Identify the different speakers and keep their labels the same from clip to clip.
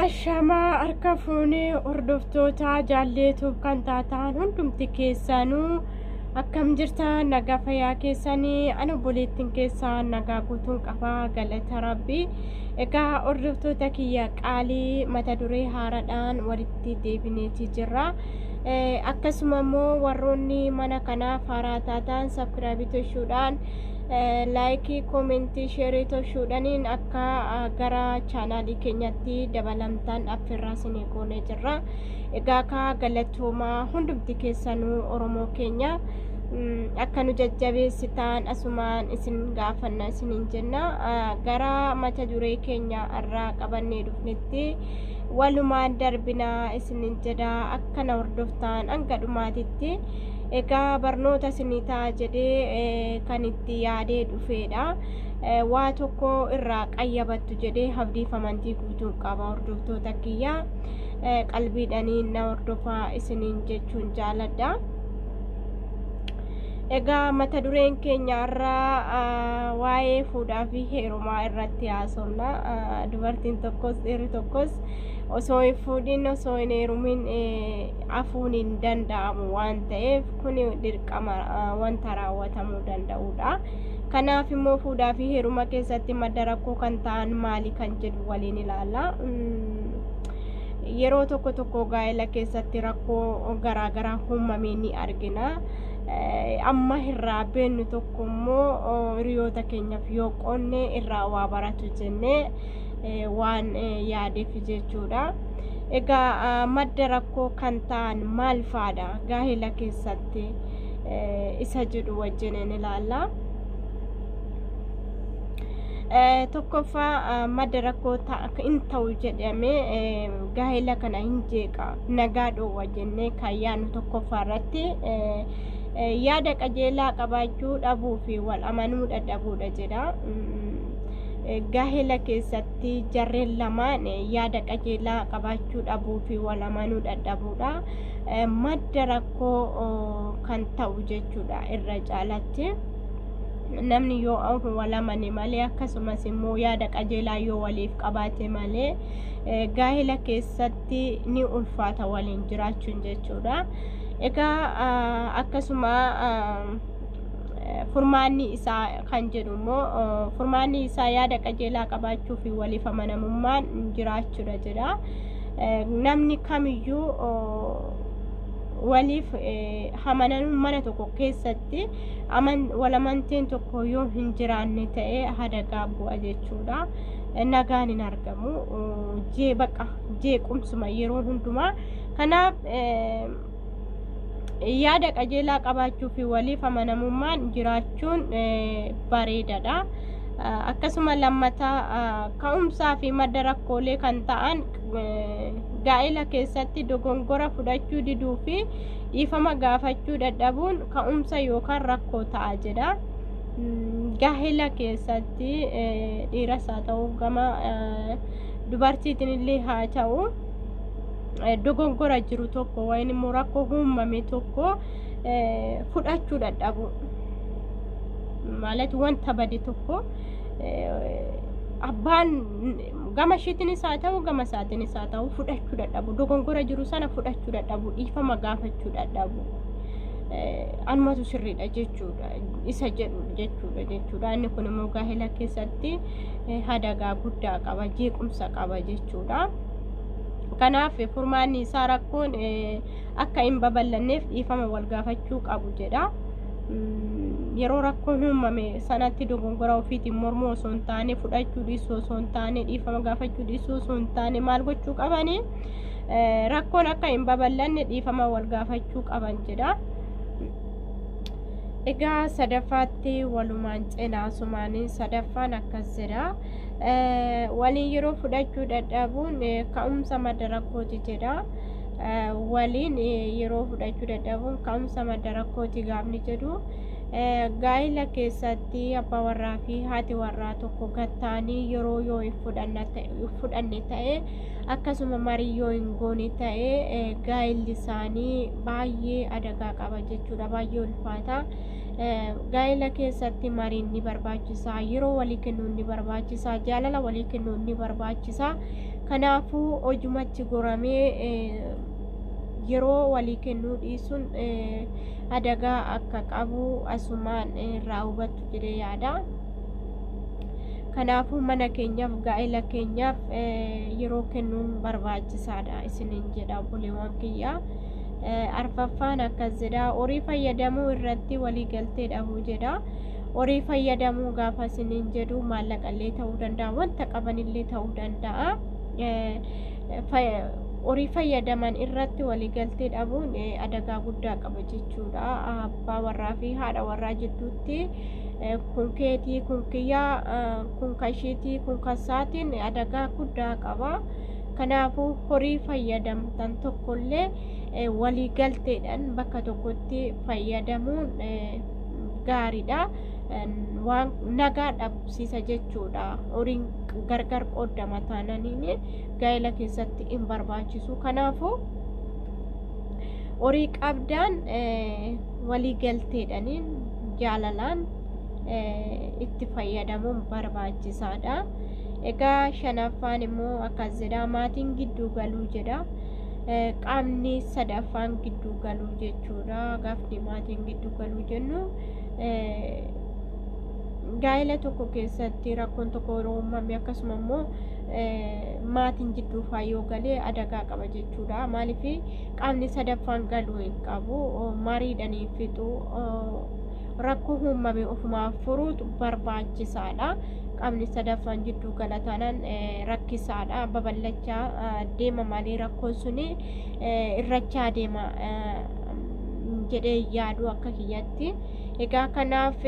Speaker 1: Ashama harka fuunee hordoftoota jaalleetuuf kan taataan hundumti keessanuu akkam jirtan nagaa fayyaa keessanii ana obboleettiin keessaa nagaa guutuun qabaa galata rabbii. Egaa hordoftoota kiyya qaalii mata duree haaraadhaan walitti deebineetii jirra. Akkasuma immoo warroonni mana kanaaf haaraa taatan sabskiraaybii toshuudhaan laayikii koomentii sheerii toshuudhaaniin akka gara chaanaalii keenyatti dabalamtaan affirraa isinii goonee jirra. Egaa ka galatoomaa hundumti keessanuu Oromoo keenya akka nu jajjabeessitan asumaan isin gaafanna isiniin jenna. Gara mata duree keenya irraa qabannee dhufnetti walumaan darbinaa isiniin jedha akka na hordoftan hanga dhumaatitti. Egaa barnoota isinii ta'a jedhee kan itti yaadee dhufeedha. Waa tokko irraa qayyabattu jedhee abdiif amantii guutuu qaba hordoftoota kiyya. Qalbiidhaniin na hordofaa isiniin jechuun jaaladha. Egaa mata dureen keenya irraa waa'ee fuudhaa fi heerumaa irratti haasofna. Dubartiin tokkos dhiirri tokkos osoo hin fuudhin osoo hin heerumin hafuun hin danda'amu waan ta'eef kun dirqama wanta raawwatamuu danda'udha. Kanaaf immoo fuudhaa fi heeruma keessatti madda rakkoo kan ta'an maali kan jedhu waliin ilaalla. Yeroo tokko tokko gaa'ela keessatti rakkoo garaagaraa uumamee ni argina. Amma irraa beennu tokko immoo hiriyoota keenyaaf yoo qonne irraa waa baratu jennee waan yaadeef jechuudha. Egaa madda rakkoo kan ta'an maal faadha gaa'ela keessatti isa jedhu wajjin ilaalla. Tokkoffaa madda rakkoo hin ta'u jedhamee gaa'ela kana hin jeeqa nagaa dhoowwa jennee kan yaadnu tokkoffaa irratti yaada qajeelaa qabaachuu dhabuu fi wal amanuu dadhabuudha jedha. Gaa'ela keessatti jarreen lamaan yaada qajeelaa qabaachuu dhabuu fi wal amanuu dadhabuudha madda rakkoo kan ta'u jechuudha. Irra caalatti namni yoo wal amane malee akkasumas immoo yaada qajeelaa yoo waliif qabaate malee gaa'ela keessatti ni ulfaata waliin jiraachuun jechuudha. Egaa akkasuma furmaanni isaa kan jedhu immoo furmaanni isaa yaada qajeelaa qabaachuu fi waliif amanamummaan jiraachuudha jedha. Namni kamiyyuu waliif amanan mana tokko keessatti wal amanteen tokko yoo hin jiraanne ta'e hadagaa bu'a jechuudha. Nagaan hin argamu jeequmsuma yeroo hundumaa. Kanaaf yaada qajeelaa qabaachuu fi waliif amanamummaan jiraachuun bareedaadha. Akkasuma lammataa ka'umsaa fi madda rakkoolee kan ta'an gaa'ela keessatti dogongora fudhachuu diduu fi dhiifama gaafachuu dadhabuun ka'umsa yookaan rakkoo ta'a jedha. Gaa'ela keessatti dhiiras haa ta'u gama dubartiitiin illee haa ta'u dogongora jiru tokko wayin immoo rakkoo uumame tokko fudhachuu dadhabu ማለት wanta bade tokko abbaan gama ishiitiinis haa ta'u gama isaatiinis haa ta'u fudhachuu dadhabu dogongora jiru sana fudhachuu dadhabu dhiifama gaafachuu dadhabu anumatu sirriidha jechuudha isa jedhu jechuudha. Inni kun immoo gaa'ela keessatti hadagaa guddaa qaba jeequmsa qaba jechuudha. Kanaaf furmaanni isaa rakkoon akka hin babal'anneef dhiifama wal gaafachuu qabu jedha. Yeroo rakkoon uumame sanatti dogongora ofiitiin mormuu osoo hin taane fudhachuu dhiisuu osoo hin taane dhiifama gaafachuu dhiisuu osoo hin taane maal gochuu qabani rakkoon akka hin babal'anne dhiifama wal gaafachuu qaban jedha. Egaa sadaffaatti walumaan cinaasumaan sadaffaan akkas jedha. Waliin yeroo fudhachuu dadhabuun ka'umsa madda rakkooti jedha. Waliin yeroo fudhachuu dadhabuun ka'umsa madda rakkooti gaafni jedhu. Gaa'ela keessatti abbaa warraa fi haati warraa tokko gattaanii yeroo yoo hin fudhanne ta'e akkasuma marii yoo hin goone ta'e gaa'elli isaanii baay'ee adagaa qaba jechuudha. Baay'ee ulfaata. Gaa'ela keessatti mariin ni barbaachisa, yeroo walii kennuun ni barbaachisa, jaalala walii kennuun ni barbaachisa. kanaafuu hojumachi goramee yeroo walii kennuu dhiisuun adagaa akka qabu asumaan irraa hubattu jedhee yaada. kanaafuu mana keenyaaf gaa'ela keenyaaf yeroo kennuun barbaachisaadha isiniin jedha obboleewwan kiyya. arfaffaan akkas jedha horii fayyadamuu irratti walii galtee dhabuu jedha. horii fayyadamuu gaafa isiniin jedhu maallaqallee ta'uu danda'a, wanta qabanillee ta'uu danda'a. horii fayyadaman irratti walii galtee dhabuun adagaa guddaa qaba jechuudha. abbaa warraa fi haadha warraa jidduutti kun keetii, kun kiyyaa, kun kashiitii, kun kasaatiin adagaa guddaa qaba. kanaafuu horii fayyadamtan tokkollee walii galteedhaan bakka tokkotti fayyadamuun gaariidha. waan nagaa dhabsiisa jechuudha. horiin gargar qoodama taananiin gaa'ela keessatti hin barbaachisu. kanaafuu horii qabdaan walii galteedhaan jaalalaan itti fayyadamuun barbaachisaadha. egaa shanaffaan immoo akkas jedha maatiin gidduu galuu jedha. qaamni sadaffaan gidduu galuu jechuudha. gaafni maatiin gidduu galuu jennu gaa'ela tokko keessatti rakkoon tokko yeroo uumame akkasuma immoo maatiin gidduu faayoo galee adagaa qaba jechuudha. maaliif qaamni sadaffaan galuu hin qabu. mariidhanii fixuu rakkoo uumame ofumaaf furuutu barbaachisaadha. qaamni sadaffaan gidduu galataanaan rakkisaadha. babal'achaa deema malee rakkoon suni irrachaa deema jedhee yaadu akka kiyyatti. egaa kanaaf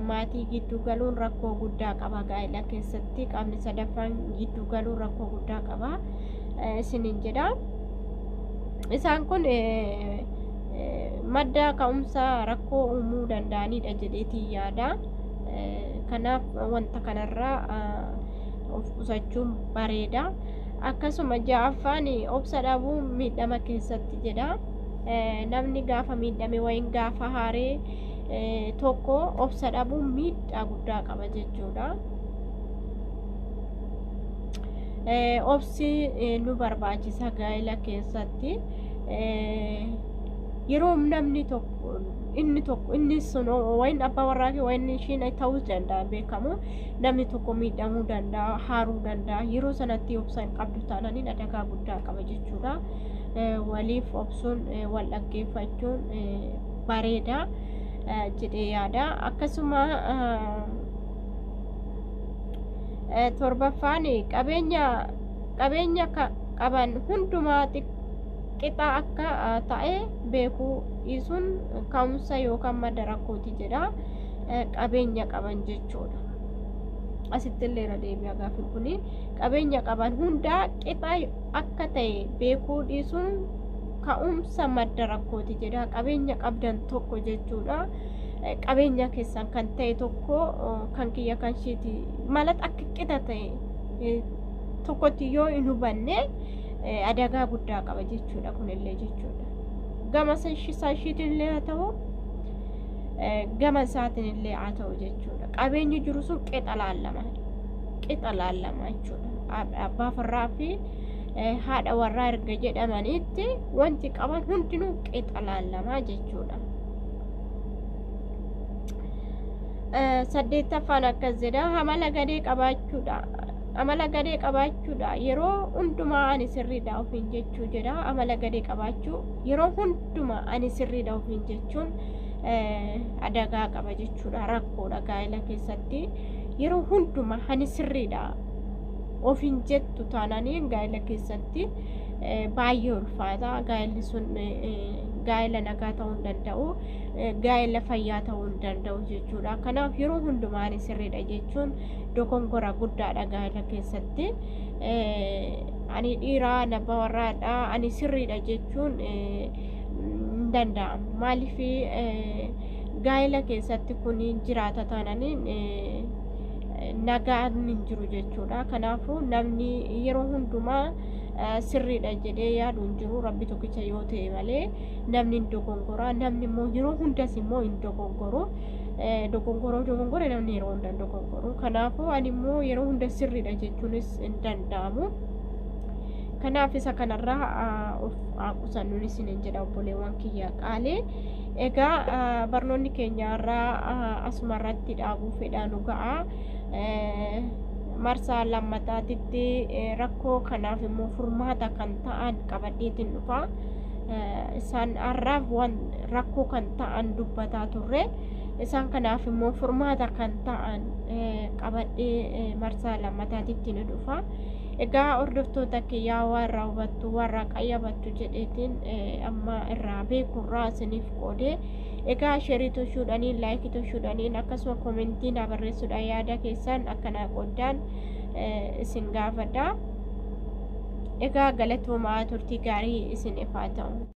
Speaker 1: maatii gidduu galuun rakkoo guddaa qaba gaa'ela keessatti. qaamni sadaffaan gidduu galuun rakkoo guddaa qaba isiniin jedha. isaan kun madda ka'umsa rakkoo uumuu danda'anidha jedheetii yaada. kanaaf wanta kanarraa of qusachuun bareeda. akkasuma ja'affaan obsa dhabuu miidhama keessatti jedha. namni gaafa miidhame wayin gaafa haaree tokko obsa dhabuu miidhaa guddaa qaba jechuudha. obsi nu barbaachisa gaa'ela keessatti. yeroo namni tokko inni sun wayin abbaa warraa fi wayin ishiin ta'uu danda'a beekamu. namni tokko miidhamuu danda'a, haaruu danda'a. yeroo sanatti obsa hin qabdu taananiin adagaa guddaa qaba jechuudha. waliif obsuun wal dhaggeeffachuun bareeda jedhee yaada. akkasuma torbaffaan qabeenya qaban hundumaa qixa akka ta'e beekuu dhiisuun ka'umsa yookaan madda rakkooti jedha. qabeenya qaban jechuudha. asitti illee irra deebi'a gaafin kuni. qabeenya qaban hundaa qixa akka ta'e beekuu dhiisuun ka'umsa madda rakkooti jedha. qabeenya qabdan tokko jechuudha. qabeenya keessan kan ta'e tokko kan kiyya kan isheeti malat akka qixa ta'e tokkotti yoo hin hubanne adagaa guddaa qaba jechuudha. kunillee jechuudha gama isaatiin illee haa ta'u gama isaatiin illee haa ta'u jechuudha. qabeenyi jiru sun qixa laallama jechuudha. abbaa warraa fi haadha warraa erga jedhamanitti wanti qaban hundinuu qixa laallama jechuudha. saddeettaffaan akkas jedha amala gadee qabaachuudha. yeroo hundumaa ani sirriidha ofiin jechuu jedha. amala gadee qabaachuu yeroo hundumaa ani sirriidha ofiin jechuun adagaa qaba jechuudha. rakkoodha gaa'ela keessatti. yeroo hundumaa ani sirriidha ofiin jettu taananiin gaa'ela keessatti baay'ee ulfaata. gaa'elli sun gaa'ela nagaa ta'uu hin danda'u, gaa'ela fayyaa ta'uu hin danda'u jechuudha. kanaaf yeroo hundumaa ani sirriidha jechuun dogongora guddaadha gaa'ela keessatti. ani dhiiraa abbaa warraadha ani sirriidha jechuun hin danda'amu. maaliif gaa'ela keessatti kun jiraata taananiin nagaan hin jiru jechuudha. kanaafuu namni yeroo hundumaa sirriidha jedhee yaadu hin jiru. rabbi tokkicha yoo ta'e malee namni hin dogongora. namni immoo yeroo hundas immoo hin dogongoru. dogongora namni yeroo hunda hin dogongoru. kanaafuu ani immoo yeroo hunda sirriidha jechuunis hin danda'amu. kanaaf isa kanarraa of qusannuun isiniin jedha obboleewwan kiyya qaalee. Egaa barnoonni keenya irraa asumarratti dhaabuu fedhaan ga'a. Marsaa lammataatitti rakkoo kanaaf immoo furmaata kan ta'an qabadheetiin dhufa. Isaan har'aaf waan rakkoo kan ta'an dubbataa turre. Isaan kanaaf immoo furmaata kan ta'an qabadhee marsaa lammataatitti ni dhufa. Egaa hordoftoota kiyyaa warra hubattu warra qayyabattu jedheetiin amma irraa beekurraa isiniif qoode. Egaa sheerii toshuudhaniin laayikii toshuudhaniin akkasuma koomentiin barreessuudhaan yaada keessan akkana qoddaan isin gaafadha. Egaa galatoomaa turtii gaarii isiniif haa ta'u.